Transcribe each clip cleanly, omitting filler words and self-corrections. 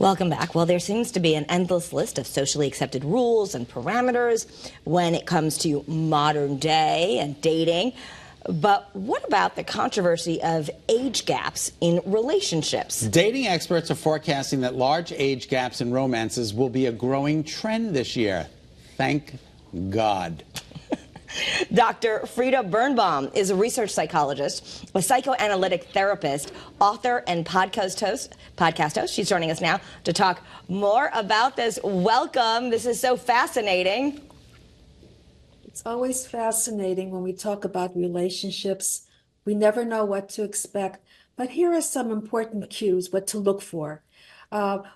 Welcome back. Well, there seems to be an endless list of socially accepted rules and parameters when it comes to modern day and dating. But what about the controversy of age gaps in relationships? Dating experts are forecasting that large age gaps in romances will be a growing trend this year. Thank God. Dr. Frieda Birnbaum is a research psychologist, a psychoanalytic therapist, author, and podcast host. She's joining us now to talk more about this. Welcome. This is so fascinating. It's always fascinating when we talk about relationships. We never know what to expect, but here are some important cues, what to look for.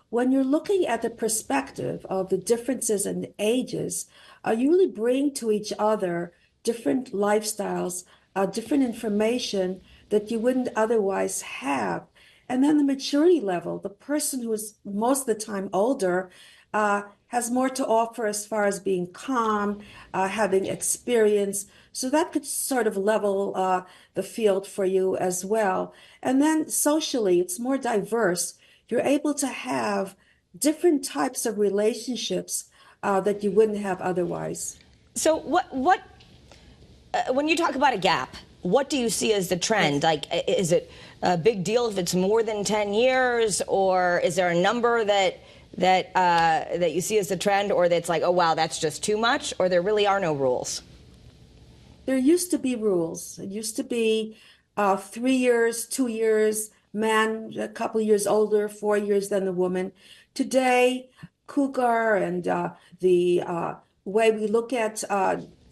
When you're looking at the perspective of the differences in ages, you really bring to each other different lifestyles, different information that you wouldn't otherwise have. And then the maturity level, the person who is most of the time older, has more to offer as far as being calm, having experience. So that could sort of level the field for you as well. And then socially, it's more diverse. You're able to have different types of relationships that you wouldn't have otherwise. So when you talk about a gap, what do you see as the trend? Like, is it a big deal if it's more than 10 years, or is there a number that you see as the trend, or that's like, oh, wow, that's just too much, or there really are no rules? There used to be rules. It used to be 3 years, 2 years, man a couple years older, 4 years than the woman. Today, cougar and the way we look at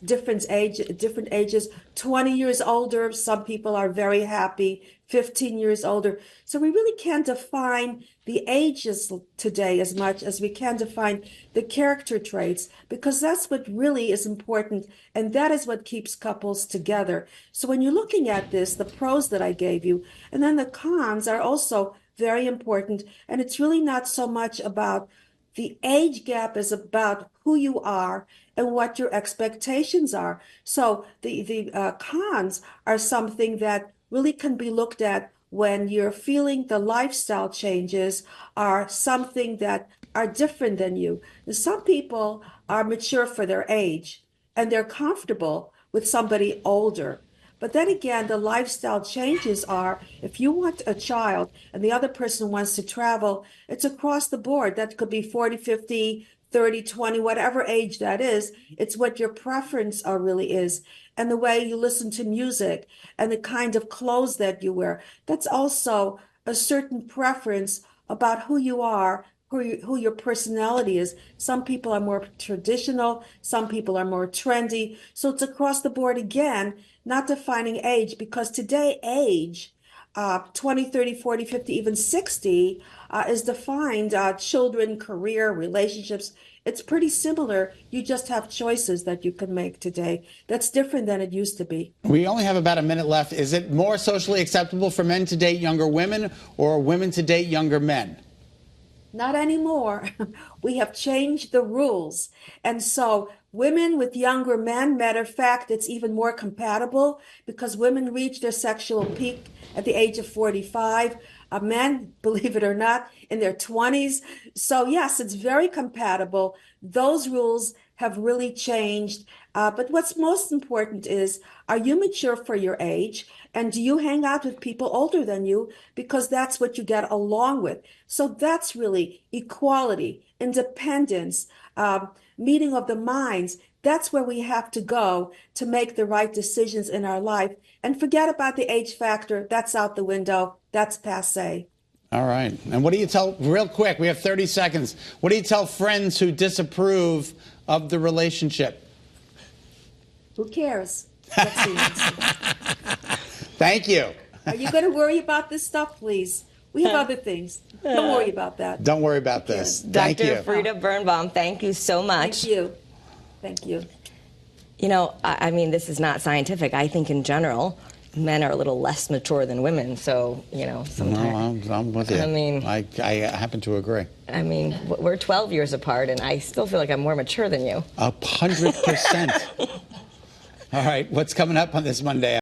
different ages, 20 years older, some people are very happy, 15 years older. So we really can't define the ages today as much as we can define the character traits, because that's what really is important, and that is what keeps couples together. So when you're looking at this, the pros that I gave you, and then the cons are also very important, and it's really not so much about the age gap, is about who you are and what your expectations are. So the cons are something that really can be looked at when you're feeling the lifestyle changes are something that are different than you. Some people are mature for their age and they're comfortable with somebody older. But then again, the lifestyle changes are, if you want a child and the other person wants to travel, it's across the board. That could be 40, 50, 30, 20, whatever age that is. It's what your preference really is. And the way you listen to music and the kind of clothes that you wear. That's also a certain preference about who you are, who your personality is. Some people are more traditional, some people are more trendy. So it's across the board again, not defining age, because today age, 20, 30, 40, 50, even 60 is defined, children, career, relationships. It's pretty similar. You just have choices that you can make today. That's different than it used to be. We only have about a minute left. Is it more socially acceptable for men to date younger women or women to date younger men? Not anymore. We have changed the rules. And so women with younger men, matter of fact, it's even more compatible because women reach their sexual peak at the age of 45. Men, believe it or not, in their 20s. So yes, it's very compatible. Those rules have really changed. But what's most important is, are you mature for your age? And do you hang out with people older than you? Because that's what you get along with. So that's really equality, independence, meeting of the minds. That's where we have to go to make the right decisions in our life. And forget about the age factor. That's out the window. That's passé. All right. And what do you tell, real quick, we have 30 seconds. What do you tell friends who disapprove of the relationship? Who cares? That's the answer. Thank you. Are you going to worry about this stuff, please? We have other things. Don't worry about that. Don't worry about this. Thank you. Dr. Frieda Birnbaum, thank you so much. Thank you. Thank you. You know, I mean, this is not scientific. I think in general, men are a little less mature than women. So, you know, sometimes. No, I'm with you. I mean, I happen to agree. I mean, we're 12 years apart, and I still feel like I'm more mature than you. 100%. All right. What's coming up on this Monday?